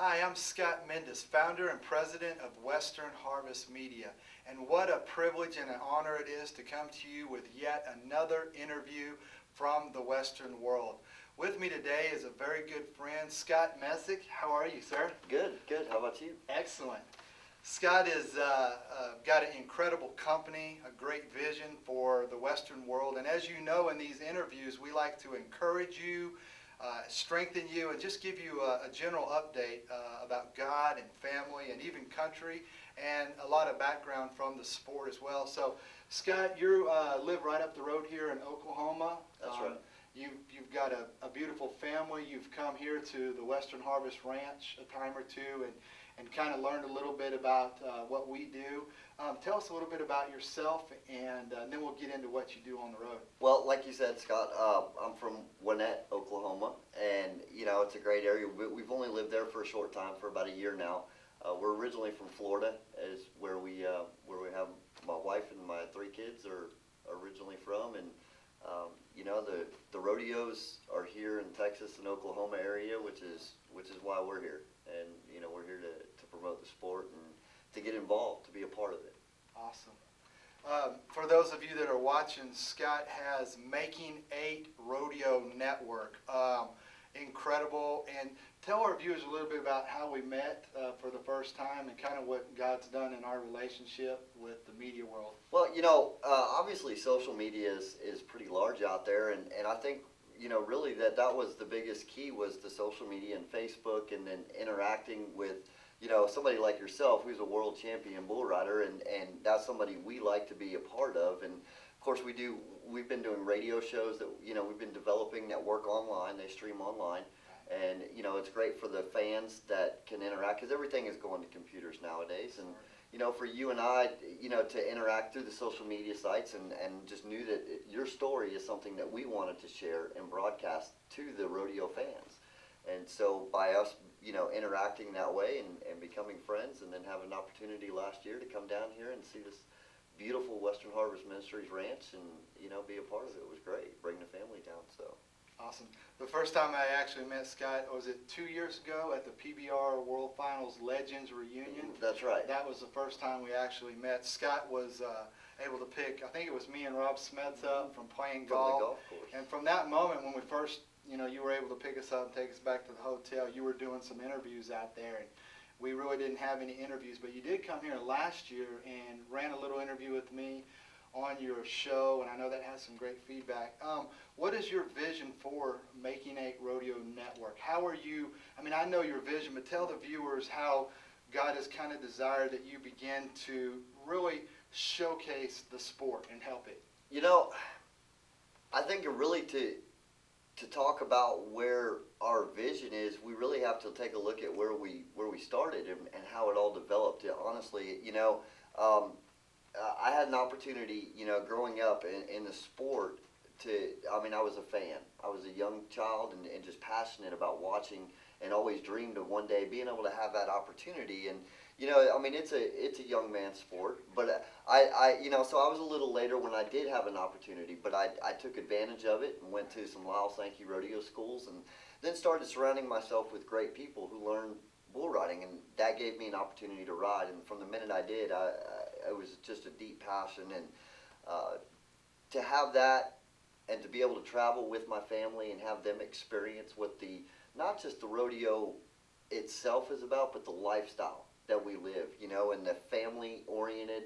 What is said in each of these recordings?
Hi, I'm Scott Mendes, founder and president of Western Harvest Media. And what a privilege and an honor it is to come to you with yet another interview from the Western world. With me today is a very good friend, Scott Mesick. How are you, sir? Good, good. How about you? Excellent. Scott has got an incredible company, a great vision for the Western world. And as you know, in these interviews, we like to encourage you, strengthen you, and just give you a general update about God and family and even country, and a lot of background from the sport as well. So, Scott, you live right up the road here in Oklahoma. That's right. You've got a beautiful family. You've come here to the Western Harvest Ranch a time or two and kind of learned a little bit about what we do. Tell us a little bit about yourself, and then we'll get into what you do on the road. Well, like you said, Scott, I'm from Gwinnett, Oklahoma, and it's a great area. We've only lived there for a short time, for about a year now. We're originally from Florida, is where we have my wife and my 3 kids are originally from, and the rodeos are here in Texas and Oklahoma area, which is why we're here, and we're here to promote the sport and to get involved, to be a part of it. Awesome. For those of you that are watching, Scott has Making 8 Rodeo Network. Incredible. And tell our viewers a little bit about how we met for the first time and kind of what God's done in our relationship with the media world. Well, obviously social media is pretty large out there, and I think, really that was the biggest key, was the social media and Facebook, and then interacting with, somebody like yourself who's a world champion bull rider, and that's somebody we like to be a part of. And of course we've been doing radio shows that, we've been developing that work online, they stream online. And, it's great for the fans that can interact, because everything is going to computers nowadays. And, for you and I, to interact through the social media sites, and just knew that your story is something that we wanted to share and broadcast to the rodeo fans. And so by us, interacting that way and becoming friends, and then having an opportunity last year to come down here and see this beautiful Western Harvest Ministries ranch and, be a part of it was great. Bring the family down, so. Awesome. The first time I actually met Scott, was it 2 years ago at the PBR World Finals Legends Reunion? That's right. That was the first time we actually met. Scott was able to pick, I think it was me and Rob Smets up from playing golf. From the golf course. And from that moment when we first, you were able to pick us up and take us back to the hotel, you were doing some interviews out there. And we really didn't have any interviews, but you did come here last year and ran a little interview with me on your show, and I know that has some great feedback. What is your vision for Making 8 Rodeo Network? How are you, I know your vision, but tell the viewers how God has kind of desired that you begin to really showcase the sport and help it. I think really to talk about where our vision is, we really have to take a look at where we started and how it all developed. Honestly, I had an opportunity, growing up in the sport I was a fan. I was a young child and just passionate about watching, and always dreamed of one day being able to have that opportunity. And, it's a young man's sport, but so I was a little later when I did have an opportunity, but I took advantage of it and went to some Lyle Sankey rodeo schools, and then started surrounding myself with great people who learned bull riding, and that gave me an opportunity to ride. And from the minute I did, it was just a deep passion, and to have that and to be able to travel with my family and have them experience what not just the rodeo itself is about, but the lifestyle that we live, and the family oriented,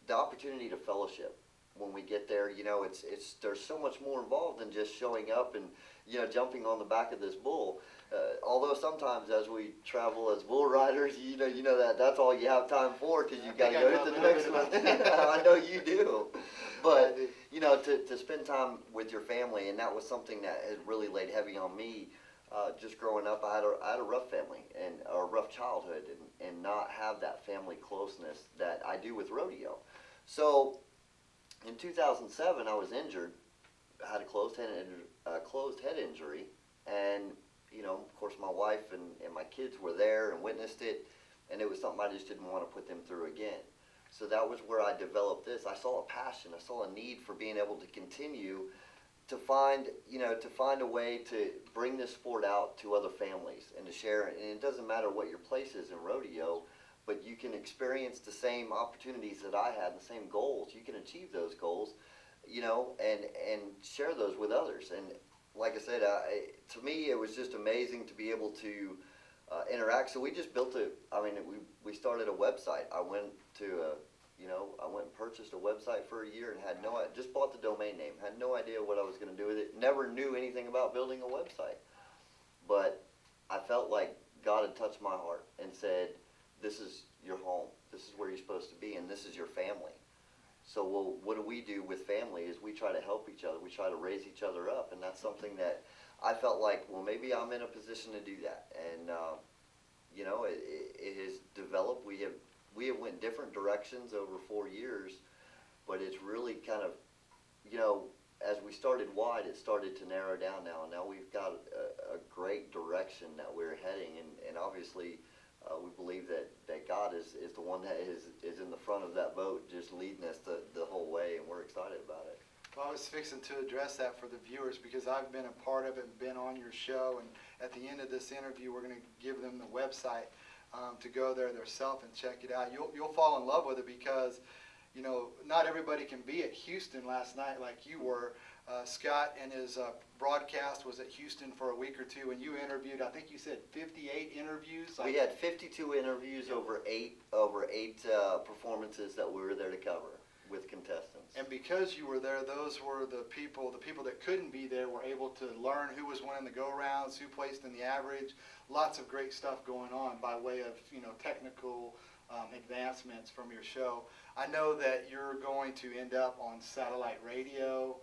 the opportunity to fellowship when we get there. There's so much more involved than just showing up and jumping on the back of this bull. Although sometimes as we travel as bull riders, that's all you have time for, because you got to go to the next one. I know you do, but to spend time with your family, and that was something that has really laid heavy on me. Just growing up, I had a rough family and a rough childhood, and not have that family closeness that I do with rodeo. So in 2007, I was injured. I had a closed head injury, and of course, my wife and my kids were there and witnessed it, and it was something I just didn't want to put them through again. So that was where I developed this. I saw a passion. I saw a need for being able to continue to find a way to bring this sport out to other families and to share it. And it doesn't matter what your place is in rodeo, but you can experience the same opportunities that I had, the same goals. You can achieve those goals, and share those with others. And like I said, to me, it was just amazing to be able to interact. So we just built we started a website. I went and purchased a website for a year and just bought the domain name. Had no idea what I was going to do with it. Never knew anything about building a website. But I felt like God had touched my heart and said, this is your home. This is where you're supposed to be, and this is your family. So what do we do with family is we try to help each other. We try to raise each other up, and that's something that I felt like, well, maybe I'm in a position to do that. And, it has developed. We have went different directions over 4 years, but it's really kind of, as we started wide, it started to narrow down now. And now we've got a great direction that we're heading, and obviously we believe that God is the one that is in the front of that boat, just leading us the whole way, and we're excited about it. Well, I was fixing to address that for the viewers because I've been a part of it and been on your show, and at the end of this interview we're going to give them the website to go there themselves and check it out. You'll fall in love with it because not everybody can be at Houston last night like you were. Scott and his broadcast was at Houston for a week or two, and you interviewed, I think you said 58 interviews? We had 52 interviews over eight performances that we were there to cover with contestants. And because you were there, those were the people that couldn't be there were able to learn who was winning the go-rounds, who placed in the average. Lots of great stuff going on by way of technical advancements from your show. I know that you're going to end up on satellite radio.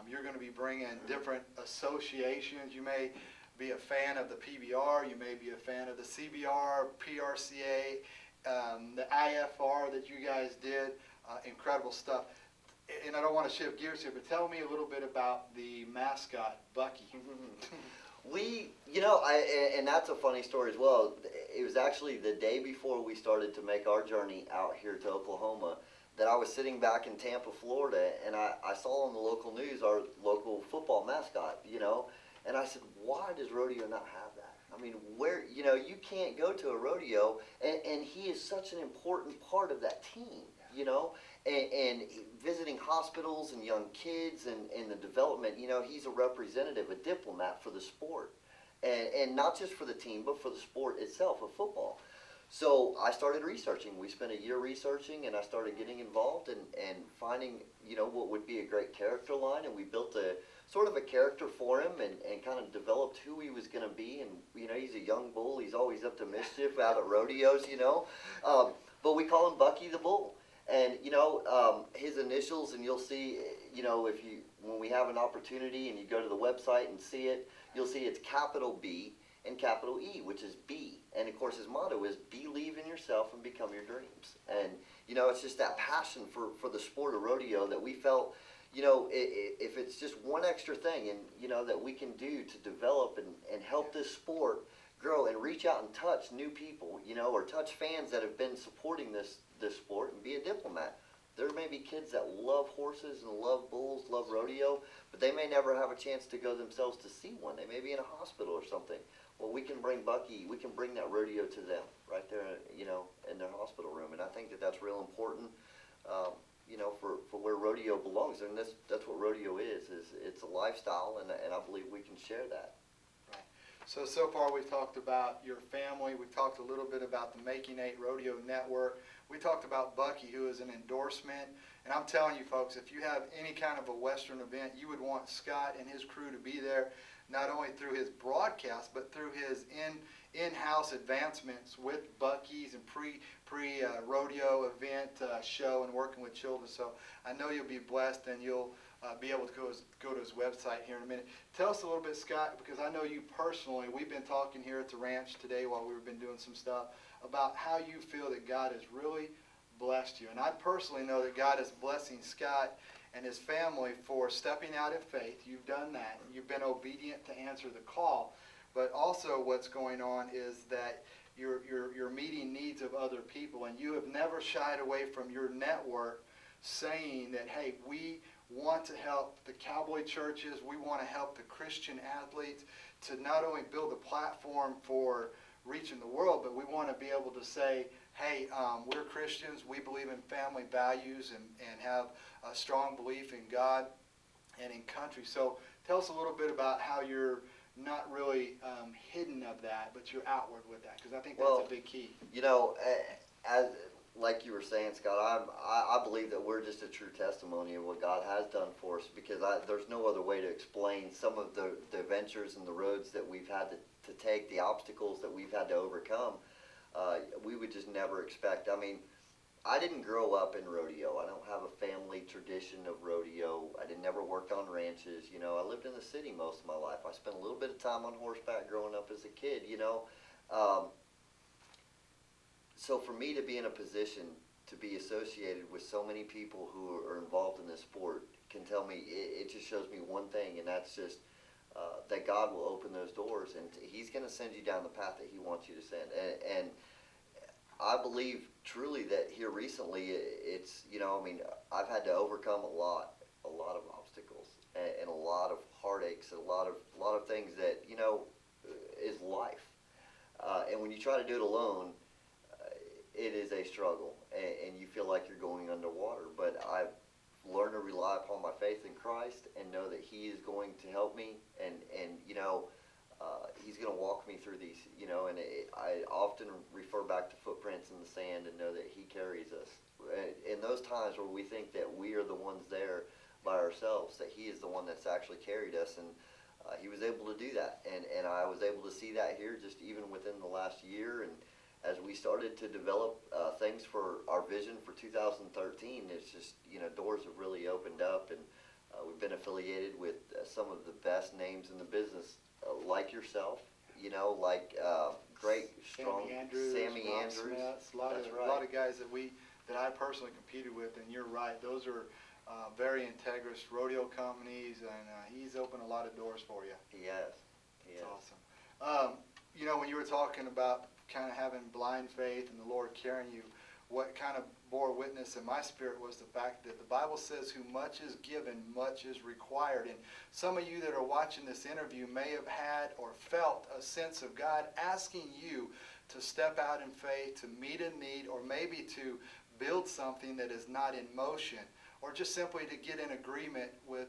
You're going to be bringing different associations. You may be a fan of the PBR. You may be a fan of the CBR, PRCA, the IFR that you guys did. Incredible stuff. And I don't want to shift gears here, but tell me a little bit about the mascot, Bucky. And that's a funny story as well. It was actually the day before we started to make our journey out here to Oklahoma that I was sitting back in Tampa, Florida, and I saw on the local news our local football mascot, and I said, why does rodeo not have that? I mean, where, you can't go to a rodeo, and he is such an important part of that team, and visiting hospitals and young kids and the development, he's a representative, a diplomat for the sport, and not just for the team, but for the sport itself of football. So I started researching. We spent a year researching, and I started getting involved and finding, what would be a great character line, and we built a sort of a character for him and kind of developed who he was going to be. And, he's a young bull. He's always up to mischief out at rodeos, but we call him Bucky the Bull. And, his initials, and you'll see, when we have an opportunity and you go to the website and see it, you'll see it's capital B and capital E, which is B. And of course his motto is believe in yourself and become your dreams. And, it's just that passion for the sport of rodeo that we felt, if it's just one extra thing and, that we can do to develop and help this sport grow and reach out and touch new people, or touch fans that have been supporting this sport and be a diplomat. There may be kids that love horses and love bulls, love rodeo, but they may never have a chance to go themselves to see one. They may be in a hospital or something. Well, we can bring Bucky, we can bring that rodeo to them right there, in their hospital room. And I think that that's real important, for where rodeo belongs. And that's what rodeo is it's a lifestyle, and I believe we can share that. So far we've talked about your family. We've talked a little bit about the Making 8 Rodeo Network. We talked about Bucky, who is an endorsement. And I'm telling you folks, if you have any kind of a Western event, you would want Scott and his crew to be there, not only through his broadcast, but through his in-house advancements with Bucky's and pre-rodeo event show and working with children. So I know you'll be blessed, and you'll be able to go to his website here in a minute. Tell us a little bit, Scott, because I know you personally. We've been talking here at the ranch today while we've been doing some stuff about how you feel that God has really blessed you. And I personally know that God is blessing Scott and his family for stepping out in faith. You've done that. You've been obedient to answer the call. But also what's going on is that you're meeting needs of other people, and you have never shied away from your network saying that, hey, we want to help the cowboy churches. We want to help the Christian athletes to not only build a platform for reaching the world, but we want to be able to say, hey, we're Christians, we believe in family values and have a strong belief in God and in country. So tell us a little bit about how you're not really hidden of that, but you're outward with that, because I think that's a big key. You know, as like you were saying, Scott, I believe that we're just a true testimony of what God has done for us, because there's no other way to explain some of the adventures and the roads that we've had to take, the obstacles that we've had to overcome. We would just never expect. I mean, I didn't grow up in rodeo. I don't have a family tradition of rodeo. Never worked on ranches. You know, I lived in the city most of my life. I spent a little bit of time on horseback growing up as a kid, you know. So for me to be in a position to be associated with so many people who are involved in this sport can tell me, it just shows me one thing, and that's just that God will open those doors, and He's going to send you down the path that He wants you to send. And I believe truly that here recently, it's, you know, I mean, I've had to overcome a lot of obstacles and a lot of heartaches and a lot of things that, you know, is life. And when you try to do it alone, it is a struggle, and you feel like you're going underwater. But I've learned to rely upon my faith in Christ and know that He is going to help me, and you know, He's going to walk me through these, you know, and I often refer back to footprints in the sand and know that He carries us. In those times where we think that we are the ones there by ourselves, that He is the one that's actually carried us, and He was able to do that, and I was able to see that here just even within the last year. And as we started to develop things for our vision for 2013, it's just, you know, doors have really opened up, and we've been affiliated with some of the best names in the business, like yourself, you know, like great, strong Sammy Andrews. Smith, a lot of guys that I personally competed with, and you're right, those are very integrous rodeo companies, and he's opened a lot of doors for you. He has. That's awesome. You know, when you were talking about kind of having blind faith and the Lord carrying you, what kind of bore witness in my spirit was the fact that the Bible says, who much is given, much is required. And some of you that are watching this interview may have had or felt a sense of God asking you to step out in faith, to meet a need, or maybe to build something that is not in motion, or just simply to get in agreement with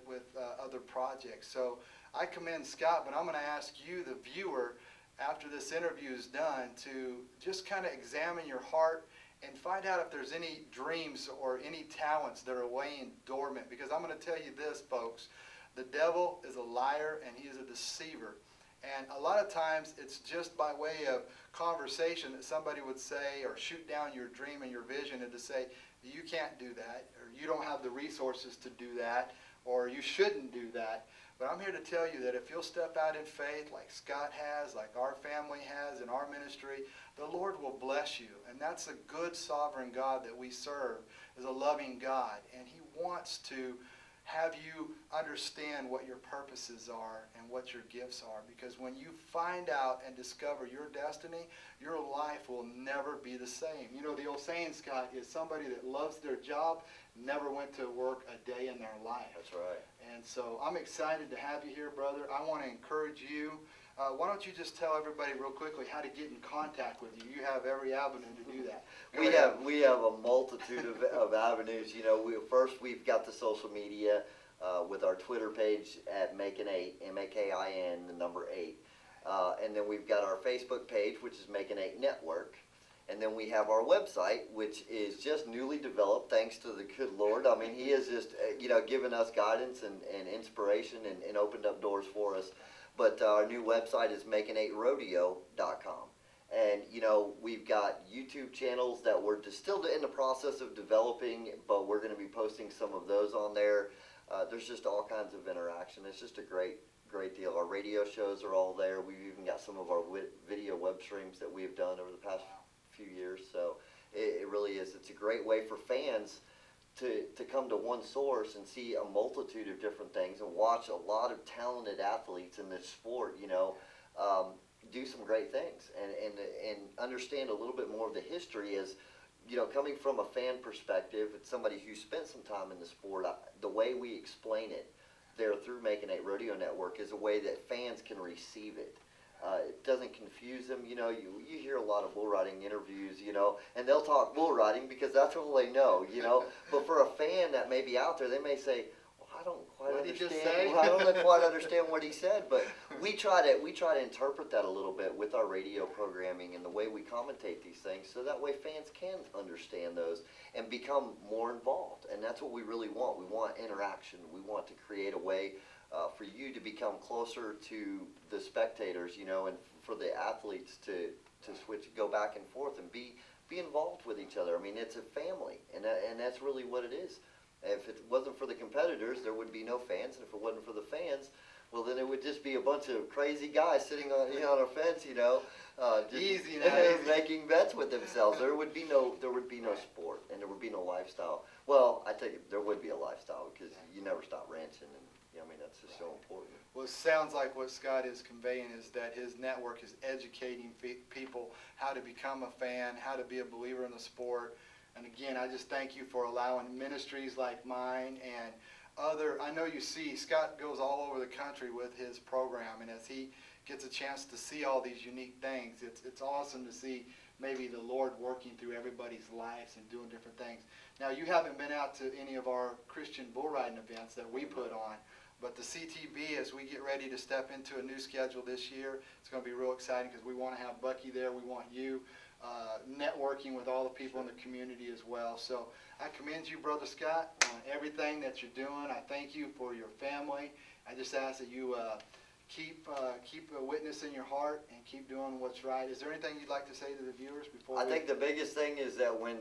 other projects. So I commend Scott, but I'm going to ask you, the viewer, after this interview is done, to just kind of examine your heart and find out if there's any dreams or any talents that are laying dormant. Because I'm going to tell you this, folks, the devil is a liar and he is a deceiver. And a lot of times it's just by way of conversation that somebody would say, or shoot down your dream and your vision, and to say, you can't do that, or you don't have the resources to do that, or you shouldn't do that. But I'm here to tell you that if you'll step out in faith like Scott has, like our family has in our ministry, the Lord will bless you. And that's a good sovereign God that we serve, is a loving God. And He wants to have you understand what your purposes are and what your gifts are. Because when you find out and discover your destiny, your life will never be the same. You know, the old saying, Scott, is somebody that loves their job never went to work a day in their life. That's right. And so I'm excited to have you here, brother. I want to encourage you. Why don't you just tell everybody real quickly how to get in contact with you? You have every avenue to do that. We have a multitude of avenues. You know, we've got the social media with our Twitter page at Makin8, MAKIN, the number 8. And then we've got our Facebook page, which is Makin8 Network. And then we have our website, which is just newly developed, thanks to the good Lord. I mean, He has just, you know, given us guidance and inspiration and opened up doors for us. But our new website is Makin8Rodeo.com. And, you know, we've got YouTube channels that we're just still in the process of developing, but we're going to be posting some of those on there. There's just all kinds of interaction. It's just a great deal. Our radio shows are all there. We've even got some of our video web streams that we've done over the past few years. So it really is. It's a great way for fans to come to one source and see a multitude of different things and watch a lot of talented athletes in this sport, you know, do some great things and understand a little bit more of the history. As coming from a fan perspective, it's somebody who spent some time in the sport, the way we explain it there through Making Eight Rodeo Network is a way that fans can receive it. It doesn't confuse them. You hear a lot of bull riding interviews, and they'll talk bull riding because that's all they know, But for a fan that may be out there, they may say, well, I don't quite What did he understand. just say? I don't quite understand what he said. But we try to interpret that a little bit with our radio programming and the way we commentate these things, so that way fans can understand those and become more involved. And that's what we really want. We want interaction. We want to create a way for you to become closer to the spectators, and for the athletes to go back and forth and be involved with each other. I mean, it's a family, and that's really what it is. If it wasn't for the competitors, there would be no fans, and if it wasn't for the fans, well, then it would just be a bunch of crazy guys sitting on a fence, just Easy now, easy. making bets with themselves. There would be no sport, and there would be no lifestyle. Well, I take it there would be a lifestyle because you never stop ranching, and that's just so important. Well, it sounds like what Scott is conveying is that his network is educating people how to become a fan, how to be a believer in the sport. And again, I just thank you for allowing ministries like mine and I know you see, Scott goes all over the country with his program, and as he gets a chance to see all these unique things, it's awesome to see maybe the Lord working through everybody's lives and doing different things. Now, you haven't been out to any of our Christian bull riding events that we put on, but the CTB, as we get ready to step into a new schedule this year, it's going to be real exciting because we want to have Bucky there. We want you networking with all the people in the community as well. So I commend you, Brother Scott, on everything that you're doing. I thank you for your family. I just ask that you keep a witness in your heart and keep doing what's right. Is there anything you'd like to say to the viewers before I think the biggest thing is that when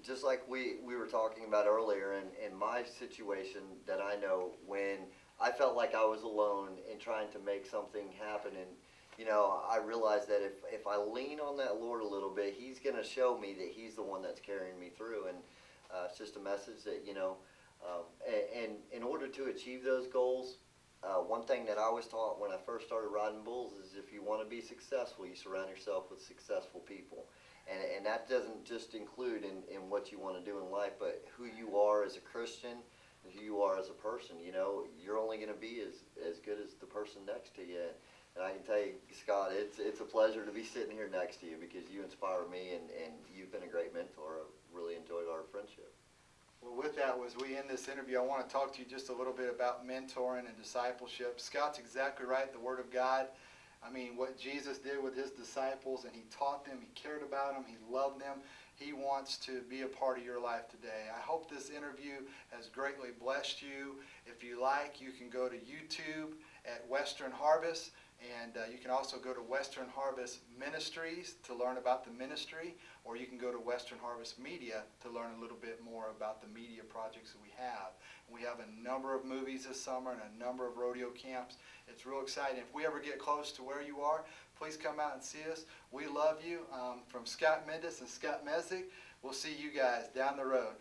just like we were talking about earlier, in my situation that I know, when I felt like I was alone in trying to make something happen, and I realized that if I lean on that Lord a little bit, He's going to show me that He's the one that's carrying me through. And it's just a message that, and in order to achieve those goals, one thing that I was taught when I first started riding bulls is if you want to be successful, you surround yourself with successful people. And that doesn't just include in what you want to do in life, but who you are as a Christian, who you are as a person. You're only going to be as good as the person next to you. And I can tell you, Scott, it's a pleasure to be sitting here next to you because you inspire me, and you've been a great mentor. I really enjoyed our friendship. Well, with that, as we end this interview, I want to talk to you just a little bit about mentoring and discipleship. Scott's exactly right, the Word of God. I mean, what Jesus did with His disciples, and He taught them, He cared about them, He loved them. He wants to be a part of your life today. I hope this interview has greatly blessed you. If you like, you can go to YouTube at Western Harvest, and you can also go to Western Harvest Ministries to learn about the ministry, or you can go to Western Harvest Media to learn a little bit more about the media projects that we have. We have a number of movies this summer and a number of rodeo camps. It's real exciting. If we ever get close to where you are, please come out and see us. We love you. From Scott Mendes and Scott Mesick, we'll see you guys down the road.